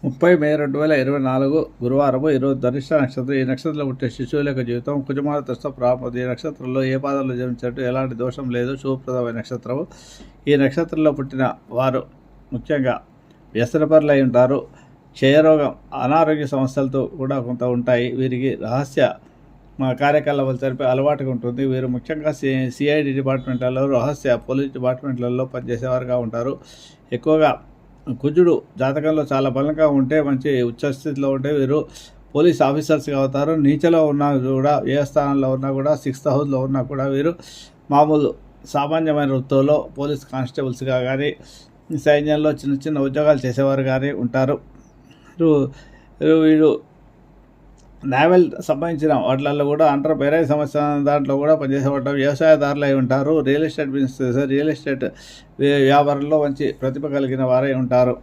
30 మే 2024 గురువారం. ఈరోజు ధనిష్ట నక్షత్రం. ఈ నక్షత్రంలో పుట్టే శిశువుల యొక్క జీవితం కుజమానతస్థ ప్రారంభం. ఈ నక్షత్రంలో ఏ పాదంలో జన్మించినట్టు ఎలాంటి దోషం లేదు. శుభప్రదమైన నక్షత్రం. ఈ నక్షత్రంలో పుట్టిన వారు ముఖ్యంగా వ్యసనపరులై ఉంటారు. క్షయరోగం, అనారోగ్య సమస్యలతో కూడా కొంత ఉంటాయి. వీరికి రహస్య కార్యకలాపాలు జరిపే అలవాటుగా ఉంటుంది. వీరు ముఖ్యంగా సిఐడి డిపార్ట్మెంట్లలో, రహస్య పోలీస్ డిపార్ట్మెంట్లలో పనిచేసేవారుగా ఉంటారు. ఎక్కువగా కుజుడు జాతకంలో చాలా బలంగా ఉంటే, మంచి ఉచ్చస్థితిలో ఉంటే వీరు పోలీస్ ఆఫీసర్స్గా అవుతారు. నీచలో ఉన్నా కూడా, ఏ స్థానంలో ఉన్నా కూడా, 6th హౌస్లో ఉన్నా కూడా వీరు మామూలు సామాన్యమైన వృత్తుల్లో పోలీస్ కానిస్టేబుల్స్గా కానీ, సైన్యంలో చిన్న చిన్న ఉద్యోగాలు చేసేవారు కానీ ఉంటారు. వీరు నావెల్ సంబంధించిన వాటిల్లో కూడా అంటారు. వేరే సమస్య దాంట్లో కూడా పనిచేసేవారు. వ్యవసాయదారులు అయి ఉంటారు. Real estate business, real estate వ్యాపారంలో మంచి ప్రతిభ కలిగిన వారై ఉంటారు.